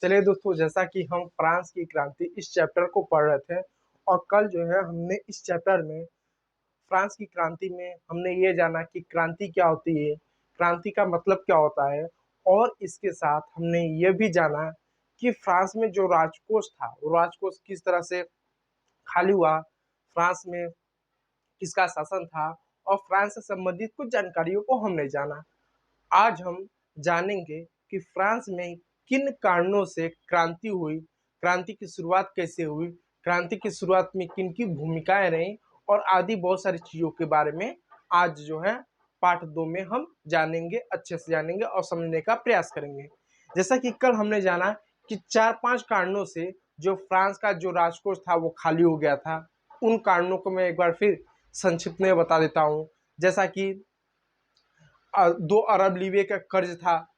चलिए दोस्तों, जैसा कि हम फ्रांस की क्रांति इस चैप्टर को पढ़ रहे थे और कल जो है हमने इस चैप्टर में फ्रांस की क्रांति में हमने ये जाना कि क्रांति क्या होती है, क्रांति का मतलब क्या होता है। और इसके साथ हमने ये भी जाना कि फ्रांस में जो राजकोष था वो राजकोष किस तरह से खाली हुआ, फ्रांस में किसका शासन था और फ्रांस से संबंधित कुछ जानकारियों को हमने जाना। आज हम जानेंगे कि फ्रांस में किन कारणों से क्रांति हुई, क्रांति की शुरुआत कैसे हुई, क्रांति की शुरुआत में किन की भूमिकाएं रहीं और आदि बहुत सारी चीज़ों के बारे में आज जो है पार्ट 2 में हम जानेंगे, अच्छे से जानेंगे और समझने का प्रयास करेंगे। जैसा कि कल हमने जाना कि 4-5 कारणों से जो फ्रांस का जो राजकोष था वो खाली हो गया था। उन कारणों को मैं एक बार फिर संक्षिप्त में बता देता हूँ। जैसा कि 2 अरब लीवे का कर्ज था।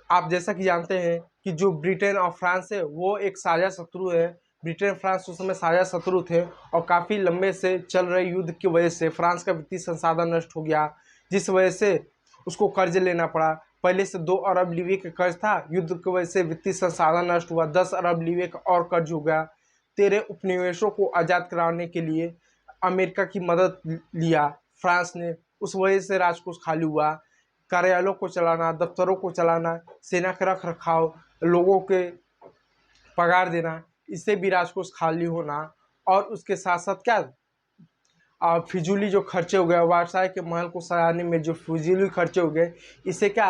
आप जैसा कि जानते हैं कि जो ब्रिटेन और फ्रांस है वो एक साझा शत्रु है। ब्रिटेन फ्रांस उस समय साझा शत्रु थे और काफ़ी लंबे से चल रहे युद्ध की वजह से फ्रांस का वित्तीय संसाधन नष्ट हो गया, जिस वजह से उसको कर्ज लेना पड़ा। पहले से 2 अरब लीवे का कर्ज था, युद्ध की वजह से वित्तीय संसाधन नष्ट हुआ, 10 अरब लीवे का और कर्ज हो गया। 13 उपनिवेशों को आज़ाद कराने के लिए अमेरिका की मदद लिया फ्रांस ने, उस वजह से राजकोष खाली हुआ। कार्यालयों को चलाना, दफ्तरों को चलाना, सेना का रख रखाव, लोगों के पगार देना, इससे भी राजकोष खाली होना। और उसके साथ साथ क्या, फिजूली जो खर्चे हो गए, वर्साई के महल को सजाने में जो फिजूली खर्चे हो गए, इससे क्या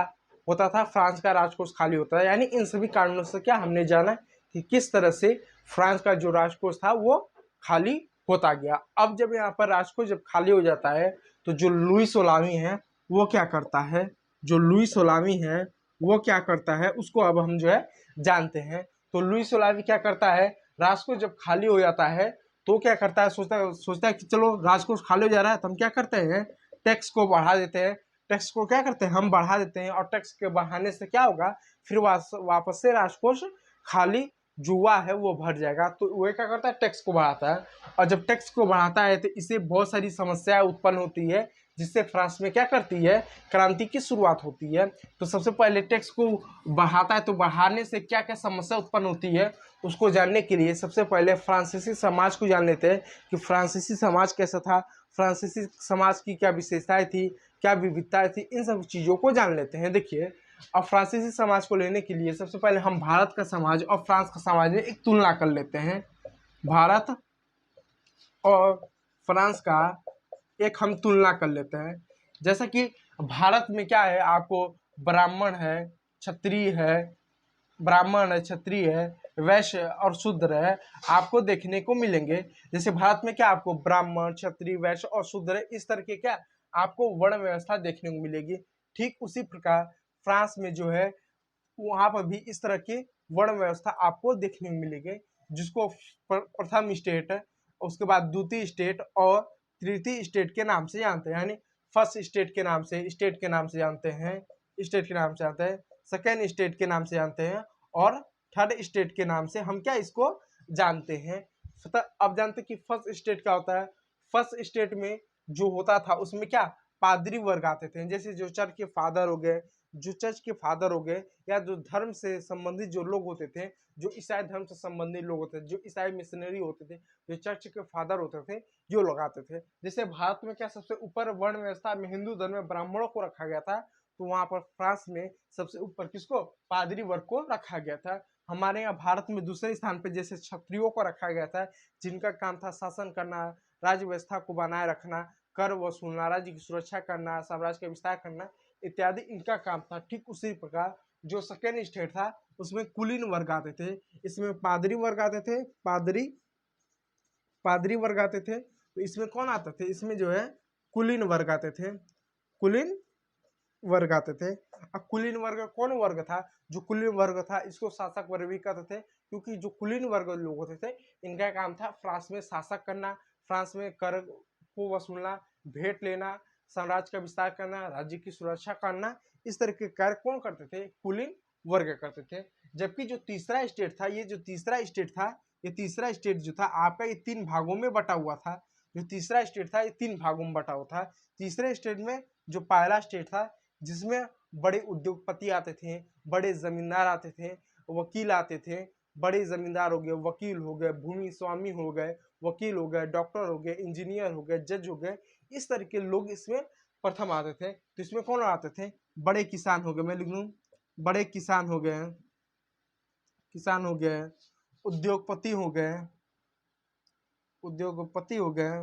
होता था, फ्रांस का राजकोष खाली होता है। यानी इन सभी कारणों से क्या हमने जाना कि किस तरह से फ्रांस का जो राजकोष था वो खाली होता गया। अब जब यहाँ पर राजकोष जब खाली हो जाता है तो जो लुई सोलामी है वो क्या करता है, जो लुई सोलामी है वो क्या करता है उसको अब हम जो है जानते हैं। तो लुई सोलामी क्या करता है, राजकोष जब खाली हो जाता है तो क्या करता है, सोचता है कि चलो राजकोष खाली हो जा रहा है तो हम क्या करते हैं, टैक्स को बढ़ा देते हैं। टैक्स को क्या करते हैं, हम बढ़ा देते हैं और टैक्स के बढ़ाने से क्या होगा, फिर वापस से राजकोष खाली जो हुआ है वो भर जाएगा। तो वो क्या करता है, टैक्स को बढ़ाता है। और जब टैक्स को बढ़ाता है तो इससे बहुत सारी समस्याएं उत्पन्न होती है, जिससे फ्रांस में क्या करती है, क्रांति की शुरुआत होती है। तो सबसे पहले टैक्स को बढ़ाता है, तो बढ़ाने से क्या क्या समस्या उत्पन्न होती है उसको जानने के लिए सबसे पहले फ्रांसीसी समाज को जान लेते हैं कि फ्रांसीसी समाज कैसा था, फ्रांसीसी समाज की क्या विशेषताएं थी, क्या विविधताएं थी, इन सब चीज़ों को जान लेते हैं। देखिए, अब फ्रांसीसी समाज को लेने के लिए सबसे पहले हम भारत का समाज और फ्रांस का समाज में एक तुलना कर लेते हैं। भारत और फ्रांस का एक हम तुलना कर लेते हैं। जैसा कि भारत में क्या है, आपको ब्राह्मण है, क्षत्रिय है, ब्राह्मण है, क्षत्रिय है, वैश्य और शूद्र है, आपको देखने को मिलेंगे। जैसे भारत में क्या आपको ब्राह्मण, क्षत्रिय, वैश्य और शूद्र है, इस तरह के क्या आपको वर्ण व्यवस्था देखने को मिलेगी। ठीक उसी प्रकार फ्रांस में जो है वहां पर भी इस तरह की वर्ण व्यवस्था आपको देखने को मिलेगी, जिसको प्रथम स्टेट, उसके बाद द्वितीय स्टेट और तृतीय स्टेट के नाम से जानते हैं। यानी फर्स्ट स्टेट के नाम से, स्टेट के नाम से जानते हैं, स्टेट के नाम से जानते हैं, सेकेंड स्टेट के नाम से जानते हैं और थर्ड स्टेट के नाम से हम क्या इसको जानते हैं। अब जानते हैं कि फर्स्ट स्टेट क्या होता है। फर्स्ट स्टेट में जो होता था उसमें क्या पादरी वर्ग आते थे, जैसे जो चर्च के फादर हो गए, जो चर्च के फादर हो गए, या जो धर्म से संबंधित जो लोग होते थे, जो ईसाई धर्म से संबंधित लोग होते थे, जो ईसाई मिशनरी होते थे, जो चर्च के फादर होते थे, जो लोग आते थे। जैसे भारत में क्या सबसे ऊपर वर्ण व्यवस्था में हिंदू धर्म में ब्राह्मणों को रखा गया था, तो वहां पर फ्रांस में सबसे ऊपर किसको, पादरी वर्ग को रखा गया था। हमारे यहाँ भारत में दूसरे स्थान पर जैसे क्षत्रियों को रखा गया था, जिनका काम था शासन करना, राज्य व्यवस्था को बनाए रखना, कर वसूलना, राज्य की सुरक्षा करना, साम्राज्य का विस्तार करना इत्यादि इनका काम था। ठीक उसी प्रकार जो सेकेंड स्टेट था उसमें कुलीन वर्ग आते थे, इसमें पादरी वर्ग आते थे, पादरी वर्ग आते थे। तो इसमें कौन आते थे, इसमें जो है कुलीन वर्ग आते थे, कुलीन वर्ग आते थे। अब कुलीन वर्ग कौन वर्ग था, जो कुलीन वर्ग था इसको शासक वर्ग भी कहते थे, क्योंकि जो कुलीन वर्ग लोग होते थे इनका काम था फ्रांस में शासक करना, फ्रांस में कर को वसूलना, भेंट लेना, साम्राज्य का विस्तार करना, राज्य की सुरक्षा करना, इस तरह के कार्य कौन करते थे, कुलीन वर्ग करते थे। जबकि जो तीसरा स्टेट था, ये जो तीसरा स्टेट था, ये तीसरा स्टेट जो था आपका ये 3 भागों में बटा हुआ था। जो तीसरा स्टेट था ये 3 भागों में बटा हुआ था। तीसरे स्टेट में जो पहला स्टेट था जिसमें बड़े उद्योगपति आते थे, बड़े जमींदार आते थे, वकील आते थे, बड़े जमींदार हो गए, वकील हो गए, भूमि स्वामी हो गए, वकील हो गए, डॉक्टर हो गए, इंजीनियर हो गए, जज हो गए, इस तरह के लोग इसमें प्रथम आते थे। तो इसमें कौन आते थे? बड़े किसान हो गए, मैं लिख लूं बड़े किसान हो गए, किसान हो गए, उद्योगपति हो गए, उद्योगपति हो गए,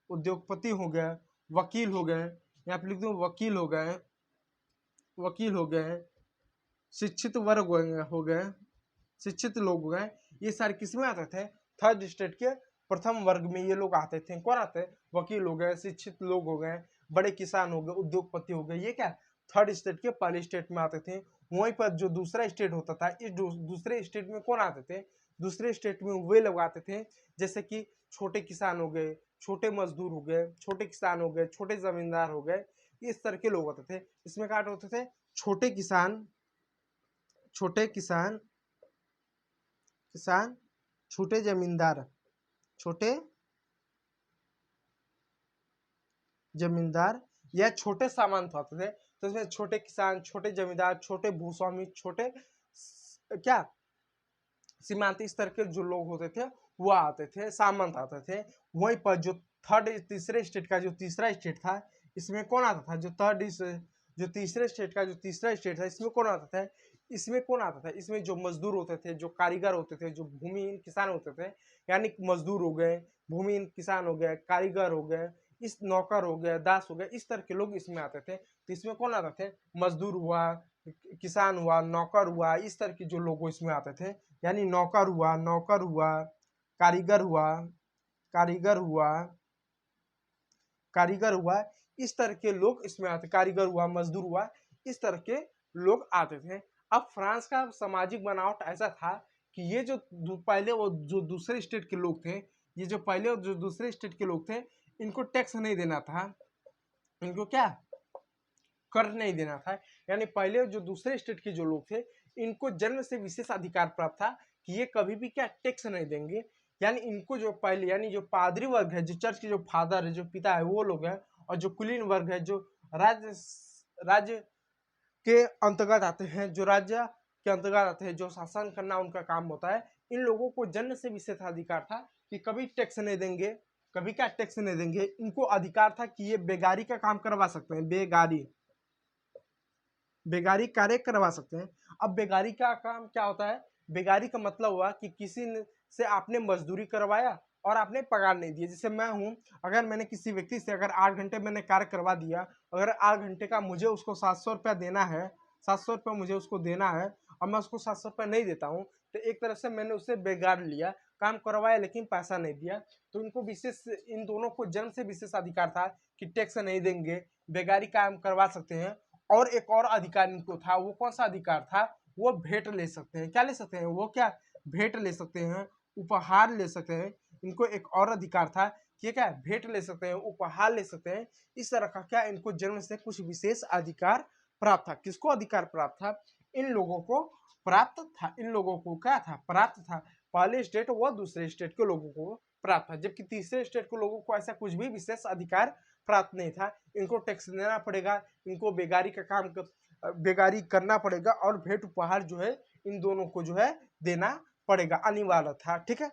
उद्योगपति हो गए, वकील हो गए, यहाँ पे लिख दूं वकील हो गए, वकील हो गए, शिक्षित वर्ग हो गए, शिक्षित लोग हो गए। ये सारे किस में आते थे? थर्ड स्टेट के प्रथम वर्ग में ये लोग आते थे। कौन आते? वकील हो गए, शिक्षित लोग हो गए, बड़े किसान हो गए, उद्योगपति हो गए। ये क्या थर्ड स्टेट के पहले स्टेट में आते थे। वहीं पर जो दूसरा स्टेट होता था, इस दूसरे स्टेट में कौन आते थे? दूसरे स्टेट में वे लोग आते थे जैसे कि छोटे किसान हो गए, छोटे मजदूर हो गए, छोटे किसान हो गए, छोटे जमींदार हो गए, इस तरह के लोग होते थे। इसमें क्या होते थे? छोटे किसान, छोटे किसान, किसान, छोटे जमींदार, छोटे जमींदार या छोटे सामंत होते थे। तो इसमें छोटे किसान, छोटे जमींदार, छोटे भूस्वामी, छोटे क्या सीमांत, इस तरह के जो लोग होते थे वो आते थे, सामंत आते थे। वहीं पर जो थर्ड तीसरे स्टेट का जो तीसरा स्टेट था, इसमें कौन आता था? जो तीसरे स्टेट का जो तीसरा स्टेट था, इसमें कौन आता था? इसमें कौन आता था? इसमें जो मजदूर होते थे, जो कारीगर होते थे, जो भूमिहीन किसान होते थे, यानी मजदूर हो गए, भूमिहीन किसान हो गए, कारीगर हो गए, इस नौकर हो गया, दास हो गया, इस तरह के लोग इसमें आते थे। तो इसमें कौन आते थे? मजदूर हुआ, किसान हुआ, नौकर हुआ, इस तरह के जो लोग इसमें आते थे। यानी नौकर हुआ, नौकर हुआ, कारीगर हुआ, कारीगर हुआ, कारीगर हुआ, इस तरह के लोग इसमें आते, कारीगर हुआ, मजदूर हुआ, इस तरह के लोग आते थे। अब फ्रांस का सामाजिक बनावट ऐसा था कि ये जो पहले वो जो दूसरे स्टेट के लोग थे, ये जो पहले जो दूसरे स्टेट के लोग थे, इनको टैक्स नहीं देना था। इनको क्या कर नहीं देना था। यानी पहले जो दूसरे स्टेट के जो लोग थे, इनको जन्म से विशेष अधिकार प्राप्त था कि ये कभी भी क्या टैक्स नहीं देंगे। यानी इनको जो पहले यानी जो पादरी वर्ग है, जो चर्च के जो फादर है, जो पिता है, वो लोग हैं, और जो कुलीन वर्ग है, जो राज्य राज्य के अंतर्गत आते हैं, जो राज्य के अंतर्गत आते हैं, जो शासन करना उनका काम होता है, इन लोगों को जन्म से विशेष अधिकार था कि कभी टैक्स नहीं देंगे, कभी क्या टैक्स नहीं देंगे। इनको अधिकार था कि ये बेगारी का काम करवा सकते हैं, बेगारी बेगारी कार्य करवा सकते हैं। अब बेगारी का काम क्या होता है? बेगारी का मतलब हुआ कि किसी से आपने मजदूरी करवाया और आपने पगार नहीं दिया। जैसे मैं हूं, अगर मैंने किसी व्यक्ति से अगर 8 घंटे मैंने कार्य करवा दिया, अगर 8 घंटे का मुझे उसको 700 रुपया देना है, 700 रुपया मुझे उसको देना है, और मैं उसको 700 रुपया नहीं देता हूँ, तो एक तरह से मैंने उससे बेगार लिया, काम करवाया लेकिन पैसा नहीं दिया। तो इनको विशेष, इन दोनों को जन्म से विशेष अधिकार था कि टैक्स नहीं देंगे, बेगारी काम करवा सकते हैं। और एक और अधिकार इनको था, वो कौन सा अधिकार था? वो भेंट ले सकते हैं। क्या ले सकते हैं? वो क्या भेंट ले सकते हैं, उपहार ले सकते हैं। इनको एक और अधिकार था कि क्या भेंट ले सकते हैं, उपहार ले सकते हैं। इस तरह का क्या इनको जन्म से कुछ विशेष अधिकार प्राप्त था। किसको अधिकार प्राप्त था? इन लोगों को प्राप्त था। इन लोगों को क्या था? प्राप्त था। पहले स्टेट व दूसरे स्टेट के लोगों को प्राप्त था, जबकि तीसरे स्टेट के लोगों को ऐसा कुछ भी विशेष अधिकार प्राप्त नहीं था। इनको टैक्स देना पड़ेगा, इनको बेगारी का काम बेगारी करना पड़ेगा, और भेंट उपहार जो है इन दोनों को जो है देना पड़ेगा, अनिवार्य था। ठीक है,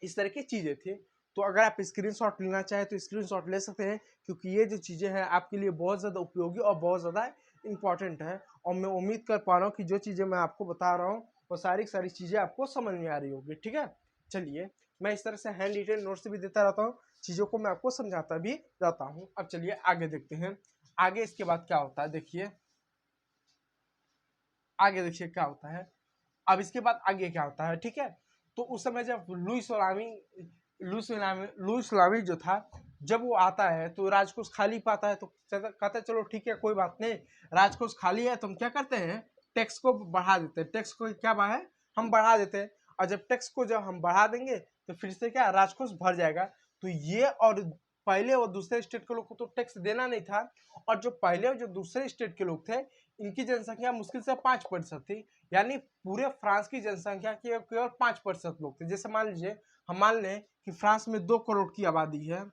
इस तरह की चीजें थी। तो अगर आप स्क्रीनशॉट लेना चाहें तो स्क्रीनशॉट ले सकते हैं, क्योंकि ये जो चीजें हैं आपके लिए बहुत ज्यादा उपयोगी और बहुत ज्यादा इंपॉर्टेंट है। और मैं उम्मीद कर पा रहा हूँ कि जो चीजें मैं आपको बता रहा हूँ वो सारी सारी चीजें आपको समझ में आ रही होगी। ठीक है, चलिए, मैं इस तरह से हैंड रिटेन नोट्स भी देता रहता हूँ, चीजों को मैं आपको समझाता भी रहता हूँ। अब चलिए आगे देखते हैं, आगे इसके बाद क्या होता है। देखिए आगे, देखिए क्या होता है। अब इसके बाद आगे क्या होता है। ठीक है, तो उस समय जब लुईस सलामी जो था, जब वो आता है तो राजकोष खाली पाता है, तो कहता है चलो ठीक है कोई बात नहीं, राजकोष खाली है तो हम क्या करते हैं, टैक्स को बढ़ा देते हैं। टैक्स को क्या है, हम बढ़ा देते हैं। और जब टैक्स को जब हम बढ़ा देंगे तो फिर से क्या राजकोष भर जाएगा। तो ये, और पहले और दूसरे स्टेट के लोग को तो टैक्स देना नहीं था, और जो पहले और जो दूसरे स्टेट के लोग थे, इनकी जनसंख्या मुश्किल से 5% थी। यानी पूरे फ्रांस की जनसंख्या के केवल 5% लोग थे। जैसे मान लीजिए, हम मान लें कि फ्रांस में 2 करोड़ की आबादी है,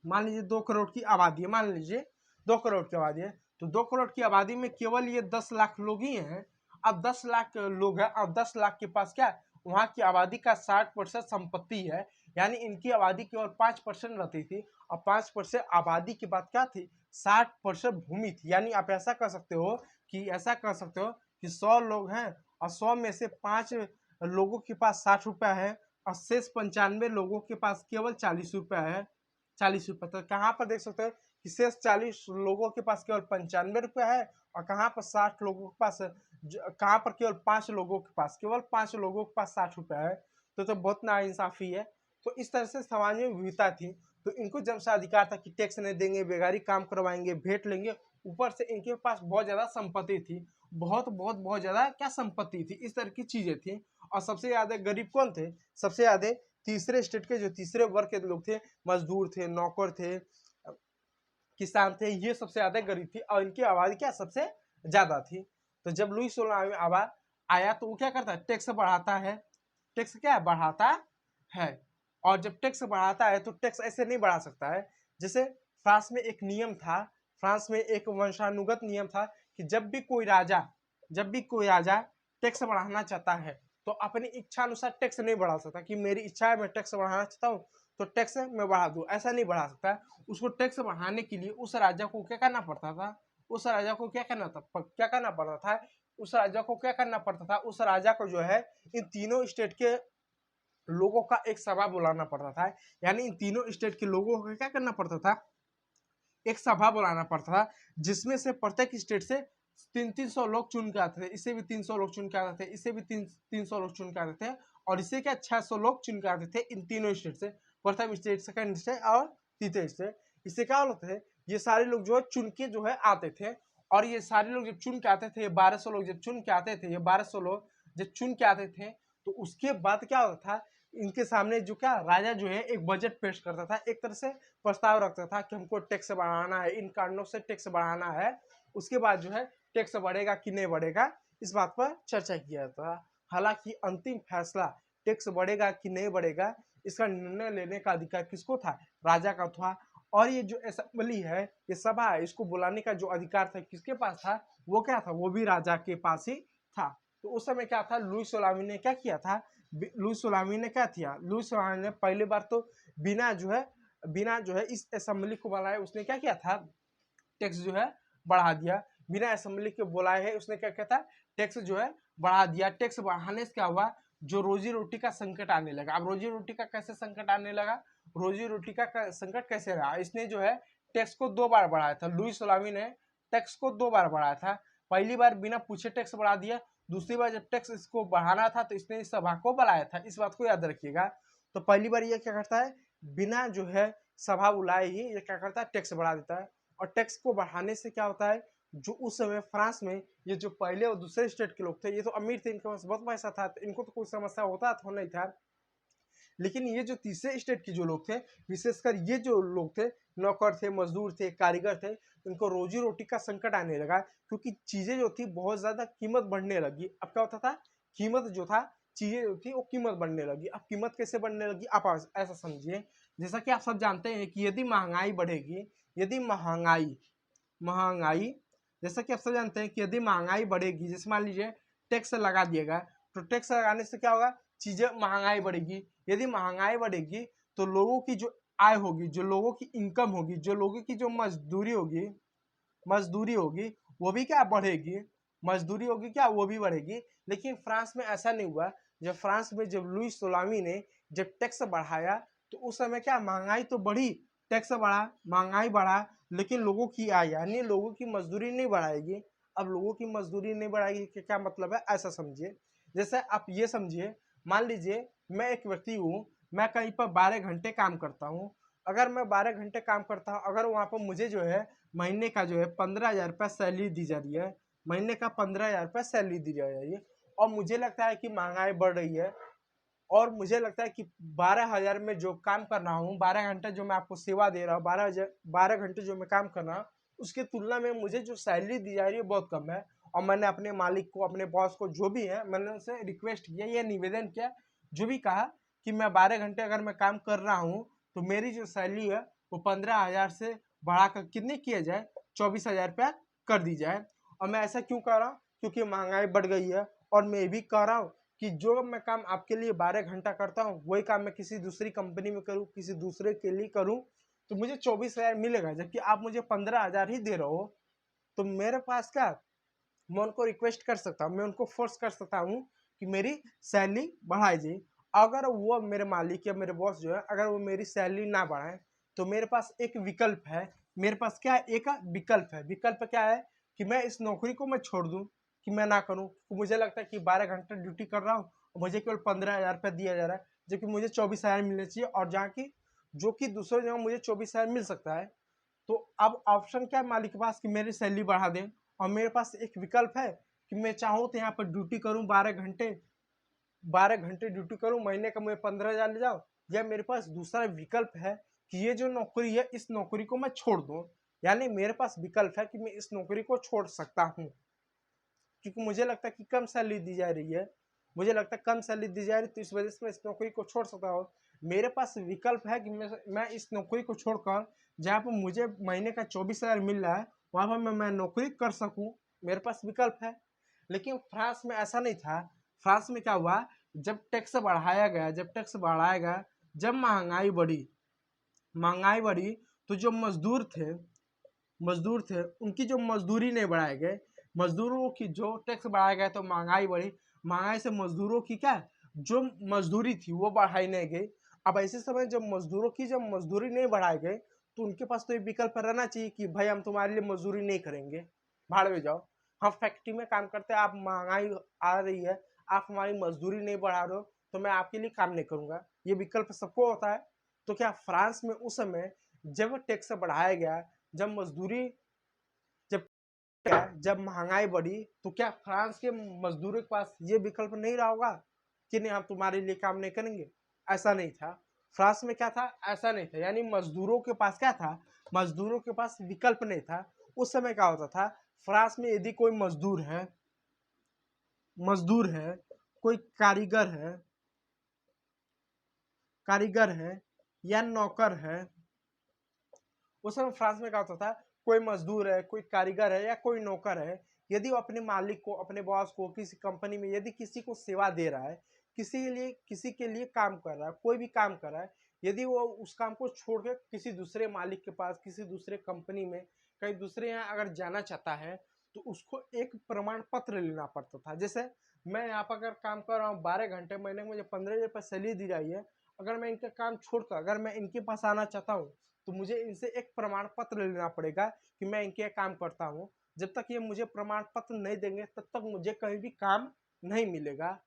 मान लीजिए 2 करोड़ की आबादी है, मान लीजिए 2 करोड़ की आबादी है, तो 2 करोड़ की आबादी में केवल ये 10 लाख लोग ही हैं। अब 10 लाख लोग हैं, अब 10 लाख के पास क्या, वहां की आबादी का 60% संपत्ति है, यानी इनकी आबादी केवल 5% रहती थी, और 5% आबादी की बात क्या थी, 60% भूमि थी। यानी आप ऐसा कर सकते हो कि 100 लोग हैं और 100 में से 5 लोगों के पास 60 रुपया है और शेष 95 लोगों के पास केवल 40 रुपया है। 40 रुपये, तो कहाँ पर देख सकते हो कि शेष 40 लोगों के पास केवल 95 रुपया है, और कहाँ पर 60 लोगों के पास, कहाँ पर केवल 5 लोगों के पास, केवल 5 लोगों के पास 60 रुपया है। तो बहुत नाइंसाफी है। तो इस तरह से समाज में विविधता थी। तो इनको जब से अधिकार था कि टैक्स नहीं देंगे, बेगारी काम करवाएंगे, भेंट लेंगे, ऊपर से इनके पास बहुत ज्यादा संपत्ति थी, बहुत ज्यादा क्या संपत्ति थी, इस तरह की चीजें थी। और सबसे ज्यादा गरीब कौन थे, सबसे ज्यादा तीसरे स्टेट के जो तीसरे वर्ग के लोग थे, मजदूर थे, नौकर थे, किसान थे, ये सबसे ज्यादा गरीब थी और इनकी आबादी क्या सबसे ज्यादा थी। तो जब लुई 16वां आबाद आया तो वो क्या करता है, टैक्स बढ़ाता है। टैक्स क्या बढ़ाता है, और जब टैक्स बढ़ाता है तो टैक्स ऐसे नहीं बढ़ा सकता है। जैसे फ्रांस में एक नियम था, फ्रांस में एक वंशानुगत नियम था कि जब भी कोई राजा टैक्स बढ़ाना चाहता है तो अपनी इच्छा अनुसार टैक्स नहीं बढ़ा सकता, कि मेरी इच्छा है मैं टैक्स बढ़ाना चाहता हूँ तो टैक्स मैं बढ़ा दूं, ऐसा नहीं बढ़ा सकता। उसको टैक्स बढ़ाने के लिए उस राजा को क्या करना पड़ता था, उस राजा को क्या करना पड़ता था, उस राजा को क्या करना पड़ता था, उस राजा को जो है इन तीनों स्टेट के लोगों का एक सभा बुलाना पड़ता था। यानी इन तीनों स्टेट के लोगों को क्या करना पड़ता था, एक सभा बुलाना पड़ता था, जिसमें से प्रत्येक स्टेट से 300 लोग चुन के आते थे, इससे भी 300 लोग चुन के आते थे, इससे भी 300 लोग चुन के आते थे, और इससे क्या 600 लोग चुन के आते थे इन तीनों स्टेट से, प्रथम स्टेट, सेकंड स्टेट और तीसरे स्टेट। इससे क्या होते थे, ये सारे लोग जो है चुन के जो है आते थे, और ये सारे लोग जब चुन के आते थे, 1200 लोग जब चुन के आते थे, ये 1200 लोग जब चुन के आते थे, तो उसके बाद क्या होता था, इनके सामने जो क्या राजा जो है एक बजट पेश करता था, एक तरह से प्रस्ताव रखता था कि हमको टैक्स बढ़ाना है, इन कारणों से टैक्स बढ़ाना है। उसके बाद जो है टैक्स बढ़ेगा कि नहीं बढ़ेगा, इस बात पर चर्चा किया जाता था। हालांकि अंतिम फैसला टैक्स बढ़ेगा कि नहीं बढ़ेगा, इसका निर्णय लेने का अधिकार किसको था, राजा का था। और ये जो असेंबली है, ये सभा है, इसको बुलाने का जो अधिकार था किसके पास था, वो क्या था, वो भी राजा के पास ही था। तो उस समय क्या था, लुई 16वीं ने क्या किया था, लुई 16वीं ने क्या किया, लुई 16वीं ने पहली बार तो बिना जो है इस असेंबली को बुलाए उसने क्या किया था, टैक्स जो है बढ़ा दिया। बिना असेंबली के बुलाए है उसने क्या किया था, टैक्स जो है बढ़ा दिया। टैक्स बढ़ाने से क्या हुआ, जो रोजी रोटी का संकट आने लगा। अब रोजी रोटी का कैसे संकट आने लगा, रोजी रोटी का संकट कैसे रहा, इसने जो है टैक्स को 2 बार बढ़ाया था। लुई 16वीं ने टैक्स को 2 बार बढ़ाया था। पहली बार बिना पूछे टैक्स बढ़ा दिया, दूसरी बार जब टैक्स इसको बढ़ाना था तो इसने इस सभा को बुलाया था, इस बात को याद रखिएगा। तो पहली बार ये क्या करता है, बिना जो है सभा बुलाए ही ये क्या करता है, टैक्स बढ़ा देता है। और टैक्स को बढ़ाने से क्या होता है, जो उस समय फ्रांस में ये जो पहले और दूसरे स्टेट के लोग थे, ये तो अमीर थे, इनके पास बहुत पैसा था, तो इनको तो कोई समस्या होता तो नहीं था। लेकिन ये जो तीसरे स्टेट के जो लोग थे, विशेषकर ये जो लोग थे, नौकर थे, मजदूर थे, कारीगर थे, इनको रोजी रोटी का संकट आने लगा, क्योंकि चीजें जो थी बहुत ज्यादा कीमत बढ़ने लगी। अब क्या होता था, कीमत जो था, चीजें जो थी वो कीमत बढ़ने लगी। अब कीमत कैसे बढ़ने लगी, आप ऐसा समझिए, जैसा कि आप सब जानते हैं कि यदि महंगाई बढ़ेगी, यदि महंगाई जैसा कि आप सब जानते हैं कि यदि महंगाई बढ़ेगी, जैसे मान लीजिए टैक्स लगा दिएगा, तो टैक्स लगाने से क्या होगा, चीजें महंगाई बढ़ेगी। यदि महंगाई बढ़ेगी तो लोगों की जो आय होगी, जो लोगों की इनकम होगी, जो लोगों की जो मजदूरी होगी वो भी क्या बढ़ेगी, मजदूरी होगी क्या, वो भी बढ़ेगी। लेकिन फ्रांस में ऐसा नहीं हुआ। जब फ्रांस में जब लुई 16वीं ने जब टैक्स बढ़ाया तो उस समय क्या, महंगाई तो बढ़ी, टैक्स बढ़ा, महंगाई बढ़ा, लेकिन लोगों की आय यानी लोगों की मजदूरी नहीं बढ़ाएगी। अब लोगों की मजदूरी नहीं बढ़ाएगी कि क्या मतलब है, ऐसा समझिए। जैसे आप ये समझिए, मान लीजिए मैं एक व्यक्ति हूँ, मैं कहीं पर 12 घंटे काम करता हूँ। अगर मैं 12 घंटे काम करता हूँ, अगर वहां पर मुझे जो है महीने का जो है 15,000 रुपया सैलरी दी जा रही है, महीने का 15,000 रुपया सैलरी दी जा रही है, और मुझे लगता है कि महंगाई बढ़ रही है, और मुझे लगता है कि 12,000 में जो काम कर रहा हूँ, 12 घंटे जो मैं आपको सेवा दे रहा हूँ, 12 घंटे जो मैं काम कर रहा हूँ, उसके तुलना में मुझे जो सैलरी दी जा रही है बहुत कम है। और मैंने अपने मालिक को, अपने बॉस को, जो भी है, मैंने उनसे रिक्वेस्ट किया या निवेदन किया, जो भी कहा कि मैं 12 घंटे अगर मैं काम कर रहा हूँ तो मेरी जो सैलरी है वो 15,000 से बढ़ाकर कितने किया जाए, 24,000 रुपया कर दी जाए। और मैं ऐसा क्यों कर रहा हूँ? क्योंकि महंगाई बढ़ गई है और मैं ये भी कह रहा हूँ कि जो मैं काम आपके लिए 12 घंटा करता हूँ वही काम मैं किसी दूसरी कंपनी में करूँ, किसी दूसरे के लिए करूँ, तो मुझे 24,000 मिलेगा, जबकि आप मुझे 15,000 ही दे रहे हो। तो मेरे पास क्या, मैं उनको रिक्वेस्ट कर सकता हूँ, मैं उनको फोर्स कर सकता हूँ कि मेरी सैलरी बढ़ाई जाए। अगर वो मेरे मालिक या मेरे बॉस जो है अगर वो मेरी सैलरी ना बढ़ाए तो मेरे पास एक विकल्प है। मेरे पास क्या है? एक विकल्प है। विकल्प क्या है? कि मैं इस नौकरी को मैं छोड़ दूं, कि मैं ना करूं। तो मुझे लगता है कि 12 घंटे ड्यूटी कर रहा हूँ और मुझे केवल 15,000 रुपया दिया जा रहा है, जबकि मुझे 24,000 मिलना चाहिए, और जहाँ की जो कि दूसरे जगह मुझे 24,000 मिल सकता है। तो अब ऑप्शन क्या है मालिक के पास? कि मेरी सैलरी बढ़ा दें। और मेरे पास एक विकल्प है कि मैं चाहूँ तो यहाँ पर ड्यूटी करूँ 12 घंटे, 12 घंटे ड्यूटी करूँ, महीने का मैं 15,000 ले जाऊँ। या मेरे पास दूसरा विकल्प है कि ये जो नौकरी है इस नौकरी को मैं छोड़ दूँ। यानी मेरे पास विकल्प है कि मैं इस नौकरी को छोड़ सकता हूँ, क्योंकि मुझे लगता है कि कम सैलरी दी जा रही है। मुझे लगता है कम सैलरी दी जा रही है, तो इस वजह से मैं इस नौकरी को छोड़ सकता हूँ। मेरे पास विकल्प है कि मैं इस नौकरी को छोड़कर जहाँ पर मुझे महीने का 24,000 मिल रहा है वहाँ पर मैं नौकरी कर सकूँ। मेरे पास विकल्प है। लेकिन फ्रांस में ऐसा नहीं था। फ्रांस में क्या हुआ, जब टैक्स बढ़ाया गया, जब टैक्स बढ़ाया गया, जब महंगाई बढ़ी तो जो मजदूर थे उनकी जो मजदूरी नहीं बढ़ाए गए। मजदूरों की जो टैक्स बढ़ाया गया तो महंगाई बढ़ी, महंगाई से मजदूरों की क्या जो मजदूरी थी वो बढ़ाई नहीं गई। अब ऐसे समय जब मजदूरों की जब मजदूरी नहीं बढ़ाई गई तो उनके पास तो ये विकल्प रहना चाहिए कि भाई हम तुम्हारे लिए मजदूरी नहीं करेंगे, भाड़ में जाओ। हम फैक्ट्री में काम करते हैं, आप महंगाई आ रही है, आप हमारी मजदूरी नहीं बढ़ा रहे हो, तो मैं आपके लिए काम नहीं करूंगा। ये विकल्प सबको होता है। तो क्या फ्रांस में उस समय जब टैक्स बढ़ाया गया, जब मजदूरी जब जब महंगाई बढ़ी, तो क्या फ्रांस के मजदूरों के पास ये विकल्प नहीं रहा होगा कि नहीं हम तुम्हारे लिए काम नहीं करेंगे? ऐसा नहीं था। फ्रांस में क्या था? ऐसा नहीं था। यानी मजदूरों के पास क्या था? मजदूरों के पास विकल्प नहीं था। उस समय क्या होता था, फ्रांस में यदि कोई मजदूर है, कोई कारीगर है या नौकर है। उस समय फ्रांस में क्या होता था, कोई मजदूर है, कोई कारीगर है या कोई नौकर है, यदि वो अपने मालिक को, अपने बॉस को, किसी कंपनी में यदि किसी को सेवा दे रहा है, किसी के लिए काम कर रहा है, कोई भी काम कर रहा है, यदि वो उस काम को छोड़ के किसी दूसरे मालिक के पास, किसी दूसरे कंपनी में, कहीं दूसरे यहाँ अगर जाना चाहता है तो उसको एक प्रमाण पत्र लेना पड़ता था। जैसे मैं यहाँ पर अगर काम कर रहा हूँ 12 घंटे, महीने में मुझे 15,000 रुपये सैलरी दी रही है, अगर मैं इनका काम छोड़कर अगर मैं इनके पास आना चाहता हूँ तो मुझे इनसे एक प्रमाण पत्र लेना पड़ेगा कि मैं इनके काम करता हूँ। जब तक ये मुझे प्रमाण पत्र नहीं देंगे तब तक मुझे कहीं भी काम नहीं मिलेगा।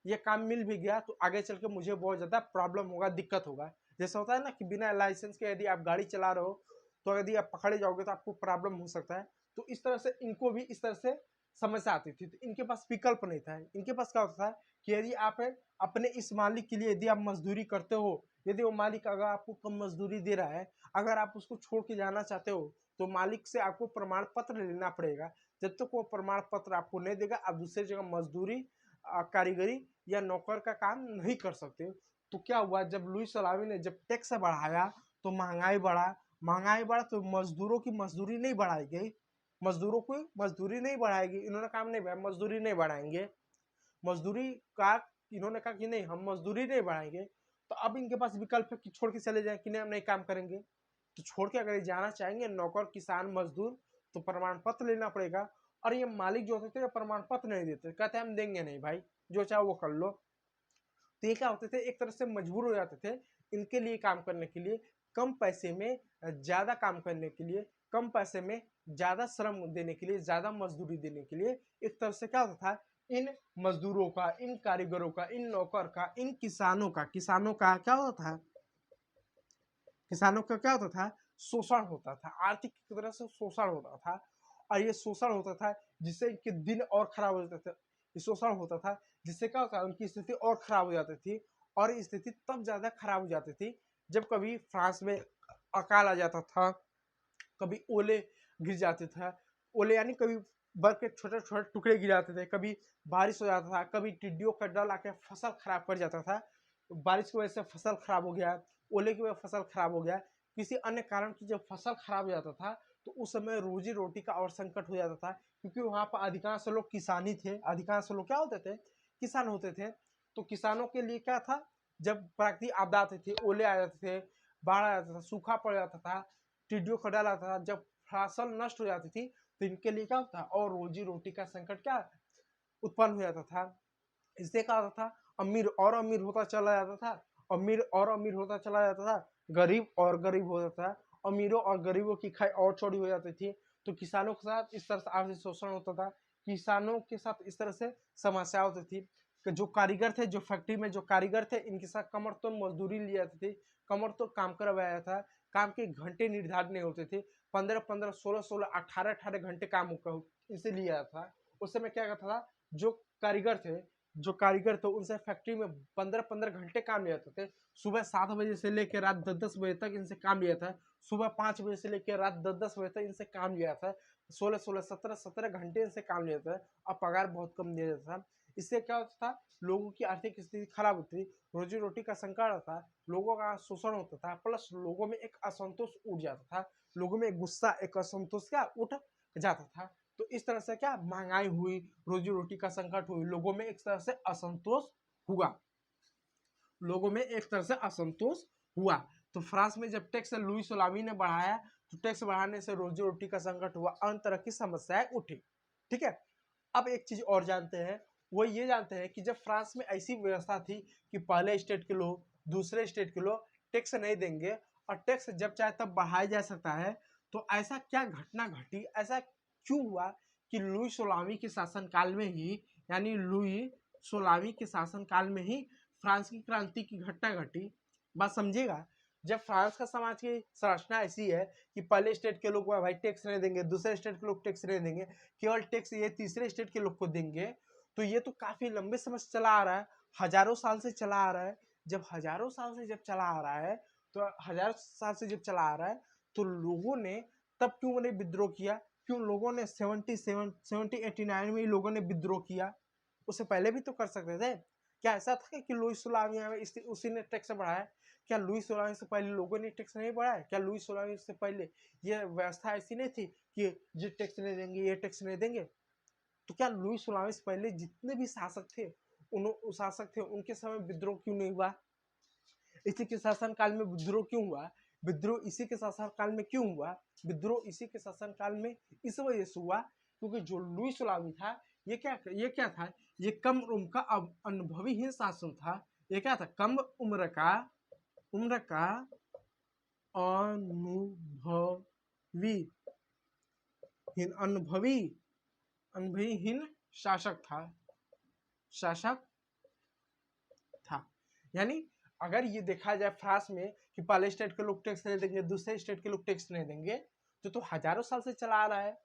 ये काम मिल भी गया तो आगे चल के मुझे बहुत ज़्यादा प्रॉब्लम होगा, दिक्कत होगा। जैसा होता है ना कि बिना लाइसेंस के यदि आप गाड़ी चला रहे हो तो यदि आप पकड़े जाओगे तो आपको प्रॉब्लम हो सकता है। तो इस तरह से इनको भी इस तरह से समस्या आती थी। तो इनके पास विकल्प नहीं था। इनके पास क्या होता था कि यदि आप अपने इस मालिक के लिए यदि आप मजदूरी करते हो, यदि वो मालिक अगर आपको कम मजदूरी दे रहा है, अगर आप उसको छोड़ के जाना चाहते हो तो मालिक से आपको प्रमाण पत्र लेना पड़ेगा। जब तक वो प्रमाण पत्र आपको नहीं देगा आप दूसरी जगह मजदूरी, कारीगरी या नौकर का काम नहीं कर सकते। तो क्या हुआ, जब लुई सलावी ने जब टैक्स बढ़ाया तो महंगाई बढ़ा तो मजदूरों की मजदूरी नहीं बढ़ाई गई। मजदूरों को मजदूरी नहीं बढ़ाएगी, इन्होंने काम नहीं बढ़ाया, मजदूरी नहीं बढ़ाएंगे। मजदूरी का इन्होंने कहा कि नहीं हम मजदूरी नहीं बढ़ाएंगे। तो अब इनके पास विकल्प है कि छोड़ के चले जाए कि नहीं हम नहीं काम करेंगे। तो छोड़ के अगर जाना चाहेंगे नौकर, किसान, मजदूर, तो प्रमाण पत्र लेना पड़ेगा। और ये मालिक जो होते थे प्रमाण पत्र नहीं देते, कहते हम देंगे नहीं भाई, जो चाहे वो कर लो। तो ये क्या होते थे, एक तरह से मजबूर हो जाते थे इनके लिए काम करने के लिए, कम पैसे में ज्यादा काम करने के लिए, कम पैसे में ज्यादा श्रम देने के लिए, ज्यादा मजदूरी देने के लिए। एक तरह से क्या होता था, इन मजदूरों का, इन कारीगरों का, इन नौकर का, इन किसानों का क्या होता था, किसानों का क्या होता था, शोषण होता था, आर्थिक तरह से शोषण होता था। और ये शोषण होता था जिससे इनके दिन और खराब हो जाते थे। ये शोषण होता था जिससे क्या होता है, उनकी स्थिति और खराब हो जाती थी। और स्थिति तब ज्यादा खराब हो जाती थी जब कभी फ्रांस में अकाल आ जाता था, कभी ओले गिर जाते थे। ओले यानी कभी बर्फ के छोटे छोटे टुकड़े गिर जाते थे, कभी बारिश हो जाता था, कभी टिड्डियों का डर आके फसल खराब कर जाता था। बारिश की वजह से फसल खराब हो गया, ओले की वजह से फसल खराब हो गया, किसी अन्य कारण की जब फसल खराब हो जाता था तो उस समय रोजी रोटी का और संकट हो जाता था, क्योंकि वहाँ पर अधिकांश लोग किसानी थे, अधिकांश लोग क्या होते थे, किसान होते थे। तो किसानों के लिए क्या था, जब प्राकृतिक आपदा आती थी, ओले आ जाते थे, बाढ़ आ जाता था, सूखा पड़ जाता था, टिड्डियों का डर आता था, जब फसल नष्ट हो जाती थी तो इनके लिए क्या होता था, और रोजी रोटी का संकट क्या उत्पन्न हो जाता था। इससे क्या होता था, अमीर और अमीर होता चला जाता था, अमीर और अमीर होता चला जाता था, गरीब और गरीब हो जाता था, अमीरों और गरीबों की खाई और चौड़ी हो जाती थी। तो किसानों के साथ इस तरह से आर्थिक शोषण होता था, किसानों के साथ इस तरह से समस्या होती थी कि जो कारीगर थे, जो फैक्ट्री में जो कारीगर थे, इनके साथ कमर तो मजदूरी ली जाती थी, कमर तो काम करवाया था, काम के घंटे निर्धारित नहीं होते थे, 15-15, 16-16, 18-18 घंटे काम इसे लिया था। उस समय क्या करता था, जो कारीगर थे, उनसे फैक्ट्री में 15-15 घंटे काम लिया थे। सुबह 7 बजे से लेकर रात 10-10 बजे तक इनसे काम लिया था, सुबह 5 बजे से लेकर रात 10-10 बजे तक इनसे काम लिया था, 16-16, 17-17 घंटे इनसे काम लिया था, और पगार बहुत कम दिया जाता था। इससे क्या होता था, लोगों की आर्थिक स्थिति खराब होती थी, रोजी रोटी का संकट होता था, लोगों का शोषण होता था, प्लस लोगों में एक असंतोष उठ जाता था, लोगों में एक गुस्सा, एक असंतोष क्या उठ जाता था। तो इस तरह से क्या महंगाई हुई, रोजी रोटी का संकट हुई, लोगों में एक तरह से असंतोष हुआ, लोगों में एक तरह से असंतोष हुआ। तो फ्रांस में जब टैक्स लुई सोलामी ने बढ़ाया, तो टैक्स बढ़ाने से रोजी रोटी का संकट हुआ, अन्य तरह की समस्याएं उठी। ठीक है, अब एक चीज और जानते हैं, वो ये जानते हैं कि जब फ्रांस में ऐसी व्यवस्था थी कि पहले स्टेट के लोग दूसरे स्टेट के लोग टैक्स नहीं देंगे, और टैक्स जब चाहे तब बढ़ाया जा सकता है, तो ऐसा क्या घटना घटी, ऐसा क्यों हुआ कि लुई सोलामी के शासनकाल में ही, यानी लुई सोलामी के शासनकाल में ही फ्रांस की क्रांति की घटना घटी। बात समझिएगा, जब फ्रांस का समाज की संरचना ऐसी है कि पहले स्टेट के लोग भाई टैक्स नहीं देंगे, दूसरे स्टेट के लोग टैक्स नहीं देंगे, केवल टैक्स ये तीसरे स्टेट के लोग को देंगे, तो ये तो काफी लंबे समय से चला आ रहा है, हजारों साल से चला आ रहा है। जब हजारों साल से जब चला आ रहा है, तो हजारों साल से जब चला आ रहा है, तो लोगों ने तब क्यों नहीं विद्रोह किया, क्यों लोगों ने 1789 में ही लोगों ने विद्रोह किया, उससे पहले भी तो कर सकते थे। क्या ऐसा था कि लुई सोलामी में उसी ने टैक्स बढ़ाया? क्या लुई सोलामी से पहले लोगों ने टैक्स नहीं बढ़ाया? क्या लुई सोलामी से पहले ये व्यवस्था ऐसी नहीं थी कि ये टैक्स नहीं देंगे, ये टैक्स नहीं देंगे? तो क्या लुई सोलामी से पहले जितने भी शासक थे, उनके समय विद्रोह क्यों नहीं हुआ? इसी के शासन काल में विद्रोह क्यों हुआ? विद्रोह इसी के शासन काल में क्यों हुआ? विद्रोह इसी के शासन काल में इस वजह से हुआ क्योंकि जो लुई सोलामी था, ये क्या था, ये कम उम्र का अनुभवीहीन शासन था। ये क्या था, कम उम्र का अनुभवी अनुभवीहीन शासक था। यानी अगर ये देखा जाए फ्रांस में कि पहले स्टेट के लोग टैक्स नहीं देंगे, दूसरे स्टेट के लोग टैक्स नहीं देंगे, तो हजारों साल से चला आ रहा है,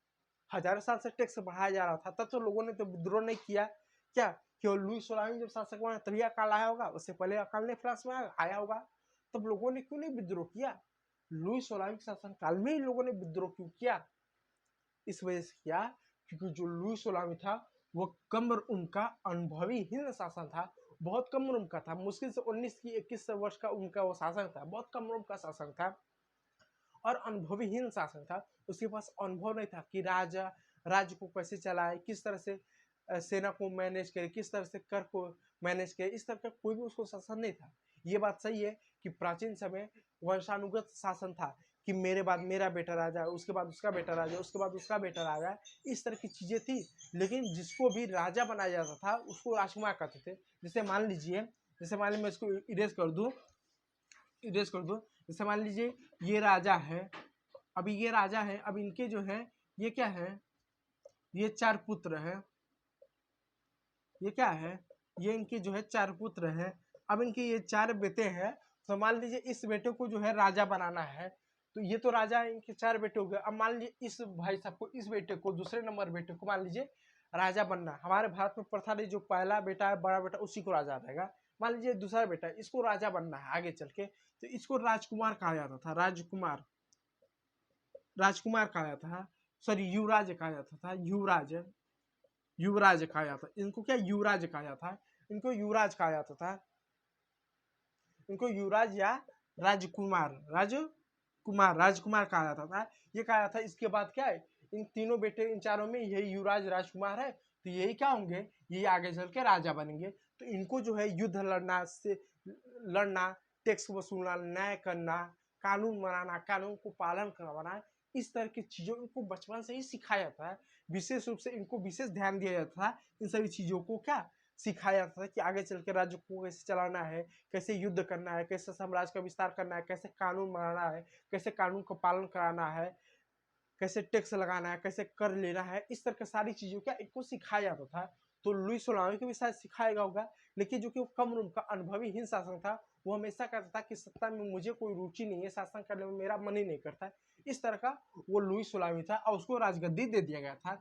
हजारों साल से टैक्स बढ़ाया जा रहा था, तब तो लोगों ने तो विद्रोह नहीं किया। क्या केवल लुई सोलामी जब शासक बना तभी अकाल आया होगा? उससे पहले अकाल ने फ्रांस में आया होगा? तब लोगों ने क्यों नहीं विद्रोह किया? लुई सोलामी के शासन काल में ही लोगों ने विद्रोह क्यों किया? इस वजह से किया क्योंकि जो लुई सोलामी था वो कम उम्र का अनुभवीहीन शासन था, बहुत कम उम्र का था, मुश्किल से 19 की 21 वर्ष का उनका वो शासन था, बहुत कम उम्र का शासन था और अनुभवीहीन शासन था। उसके पास अनुभव नहीं था कि राज्य को कैसे चलाए, किस तरह से सेना को मैनेज करे, किस तरह से कर को मैनेज करे, इस तरह का कोई भी उसको शासन नहीं था। ये बात सही है कि प्राचीन समय वंशानुगत शासन था कि मेरे बाद मेरा बेटा राजा, उसके बाद उसका बेटा राजा, उसके बाद उसका बेटा राजा, इस तरह की चीजें थी। लेकिन जिसको भी राजा बनाया जाता था उसको राजकुमार कहते थे। जैसे मान लीजिए मैं इसको इरेज कर दूं, जैसे मान लीजिए ये राजा है, अभी ये राजा है, अब इनके जो है ये क्या है, ये 4 पुत्र है, ये क्या है, ये इनके जो है 4 पुत्र हैं। अब इनके ये 4 बेटे हैं, तो मान लीजिए इस बेटे को जो है राजा बनाना है, तो ये तो राजा है, इनके 4 बेटे हो गए। अब मान लीजिए इस भाई साहब को, इस बेटे को, दूसरे नंबर बेटे को मान लीजिए राजा बनना। हमारे भारत में प्रथा रही, जो पहला बेटा है, बड़ा बेटा, उसी को राजा रहेगा। मान लीजिए दूसरा बेटा है, इसको राजा बनना है आगे चल के, तो इसको राजकुमार कहा जाता था, राजकुमार कहा जाता था, सॉरी युवराज कहा जाता था, युवराज कहा जाता, इनको क्या युवराज कहा जाता, इनको युवराज कहा जाता था, इनको युवराज या राजकुमार कुमार, राजकुमार कहा जाता था। ये कहा जाता था इसके बाद क्या है, इन तीनों बेटे, इन चारों में यही युवराज राजकुमार है, तो यही क्या होंगे, यही आगे चल के राजा बनेंगे। तो इनको जो है युद्ध लड़ना, टैक्स वसूलना, न्याय करना, कानून बनाना, कानून को पालन करवाना, इस तरह की चीजों इनको बचपन से ही सिखाया जाता है। विशेष रूप से इनको विशेष ध्यान दिया जाता था, इन सभी चीजों को क्या सिखाया जाता था कि आगे चल के राज्य को कैसे चलाना है, कैसे युद्ध करना है, कैसे साम्राज्य का विस्तार करना है, कैसे कानून बनाना है, कैसे कानून का पालन कराना है, कैसे टैक्स लगाना है, कैसे कर लेना है, इस तरह की सारी चीजों का इनको सिखाया जाता था। तो लुई सोलामी को भी शायद सिखाएगा होगा, लेकिन जो कि वो कम उम्र का अनुभवी हिंद शासक था, वो हमेशा कहता था कि सत्ता में मुझे कोई रुचि नहीं है, शासन करने में मेरा मन ही नहीं करता है। इस तरह का वो लुई सोलामी था और उसको राजगद्दी दे दिया गया था।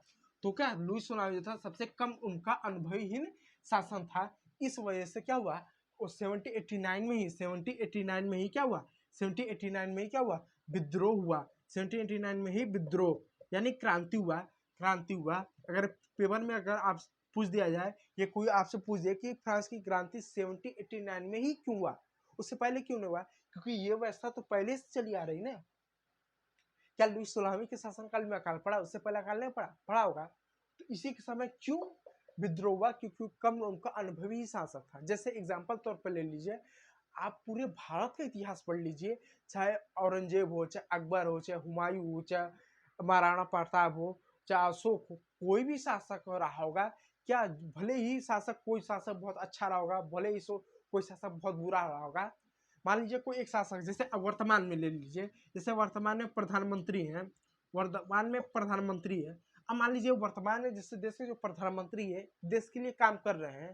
तो क्या लुई सोलामी जो था सबसे कम उम्र का अनुभवी हिंद शासन था। इस वजह से क्या हुआ, वो 1789 में ही क्या हुआ, 1789 में ही क्या हुआ, विद्रोह हुआ। 1789 में ही विद्रोह यानी क्रांति हुआ, क्रांति हुआ। अगर पेपर में अगर आप पूछ दिया जाए, ये कोई आपसे पूछ दे कि फ्रांस की क्रांति 1789 में ही क्यों हुआ, उससे पहले क्यों नहीं हुआ, क्योंकि ये व्यवस्था तो पहले से चली आ रही ना। क्या लुई सोलहवीं के शासनकाल में अकाल पड़ा, उससे पहले अकाल नहीं पड़ा, पड़ा होगा। तो इसी के समय क्यों विद्रोह हुआ, क्योंकि कम उनका अनुभवी ही शासक था। जैसे एग्जाम्पल तौर पर ले लीजिए, आप पूरे भारत का इतिहास पढ़ लीजिए, चाहे औरंगजेब हो, चाहे अकबर हो, चाहे हुमायूं हो, चाहे महाराणा प्रताप हो, चाहे अशोक हो, कोई भी शासक हो रहा होगा, क्या भले ही शासक, कोई शासक बहुत अच्छा रहा होगा, भले ही कोई शासक बहुत बुरा रहा होगा। मान लीजिए कोई एक शासक, जैसे वर्तमान में ले लीजिए, जैसे वर्तमान में प्रधानमंत्री हैं, वर्तमान में प्रधानमंत्री है। अब मान लीजिए वर्तमान में जिससे देश के जो प्रधानमंत्री है, देश के लिए काम कर रहे हैं,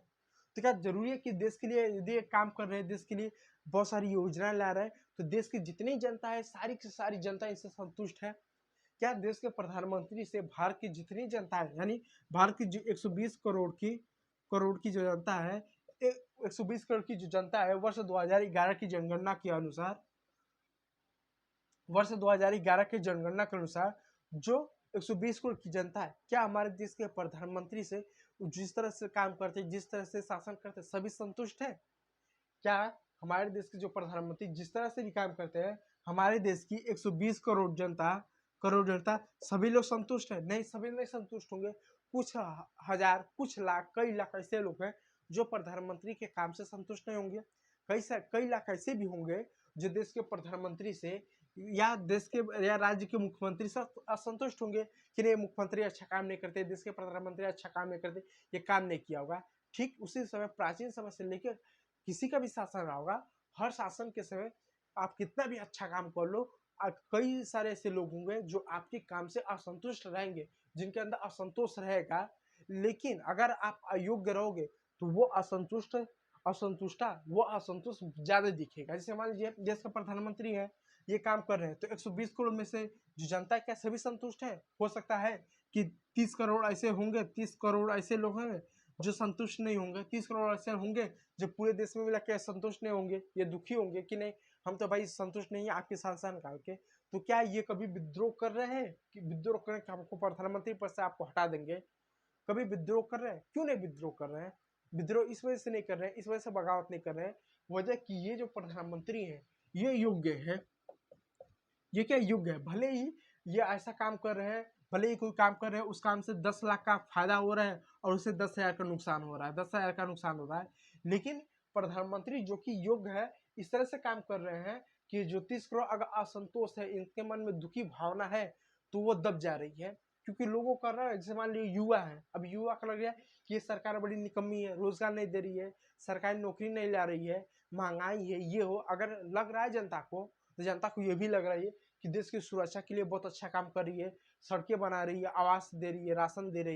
तो क्या जरूरी है कि देश के लिए यदि काम कर रहे हैं, देश के लिए बहुत सारी योजनाएं ला रहे हैं, तो देश की जितनी जनता है, सारी की सारी जनता इससे संतुष्ट है? क्या देश के प्रधानमंत्री से भारत की जितनी जनता है, यानी भारत की जो 120 करोड़ की जो जनता है, 120 करोड़ की जो जनता है, वर्ष 2011 की जनगणना के अनुसार, वर्ष 2011 की जनगणना के अनुसार जो 120 करोड़ की जनता है, क्या हमारे देश के प्रधानमंत्री से जिस तरह से काम करते, जिस तरह से शासन करते, सभी संतुष्ट है? क्या हमारे देश के जो प्रधानमंत्री जिस तरह से भी काम करते हैं, हमारे देश की 120 करोड़ जनता सभी लोग संतुष्ट है? नहीं, सभी नहीं संतुष्ट होंगे। कुछ हजार, कुछ लाख, कई लाख ऐसे लोग हैं जो प्रधानमंत्री के काम से संतुष्ट नहीं होंगे। कई लाख ऐसे भी होंगे जो देश के प्रधानमंत्री से या देश के या राज्य के मुख्यमंत्री से असंतुष्ट होंगे कि नहीं, मुख्यमंत्री अच्छा काम नहीं करते, देश के प्रधानमंत्री अच्छा काम नहीं करते, ये काम नहीं किया होगा। ठीक उसी समय प्राचीन समय से लेकर किसी का भी शासन रहा होगा, हर शासन के समय आप कितना भी अच्छा काम कर लो, कई सारे ऐसे लोग होंगे जो आपके काम से असंतुष्ट रहेंगे, जिनके अंदर असंतोष रहेगा। लेकिन अगर आप अयोग्य रहोगे तो वो वो असंतोष ज्यादा दिखेगा। जैसे मान लीजिए देश का प्रधानमंत्री है, ये काम कर रहे हैं, तो 120 करोड़ में से जो जनता है, क्या सभी संतुष्ट है? हो सकता है कि 30 करोड़ ऐसे होंगे, 30 करोड़ ऐसे लोग होंगे जो संतुष्ट नहीं होंगे, 30 करोड़ ऐसे होंगे जो पूरे देश में मिला के संतुष्ट नहीं होंगे, ये दुखी होंगे कि नहीं, हम तो भाई संतुष्ट नहीं है आपके शासन काल के। तो क्या ये कभी विद्रोह कर रहे हैं कि विद्रोह करें कि हमको प्रधानमंत्री पद से आपको हटा देंगे? कभी विद्रोह कर रहे हैं? क्यों नहीं विद्रोह कर रहे हैं? विद्रोह इस वजह से नहीं कर रहे हैं, इस वजह से बगावत नहीं कर रहे हैं, वजह कि ये जो प्रधानमंत्री है, ये योग्य है। ये क्या योग्य है? भले ही ये ऐसा काम कर रहे हैं, भले ही कोई काम कर रहे हैं, उस काम से 10 लाख का फायदा हो रहा है और उसे 10,000 का नुकसान हो रहा है, 10,000 का नुकसान हो रहा है। लेकिन प्रधानमंत्री जो कि योग्य है, इस तरह से काम कर रहे हैं कि जो 30 करोड़ अगर असंतोष है, इनके मन में दुखी भावना है, तो वो दब जा रही है। क्योंकि लोगों का ना, जैसे मान लीजिए युवा है, अब युवा का लग रहा है कि ये सरकार बड़ी निकम्मी है, रोजगार नहीं दे रही है, सरकारी नौकरी नहीं ला रही है, महंगाई है, ये हो, अगर लग रहा है जनता को, तो जनता को ये भी लग रहा है कि देश की सुरक्षा के लिए बहुत अच्छा काम कर रही है, सड़कें बना रही है, आवास दे रही है, राशन दे रही है।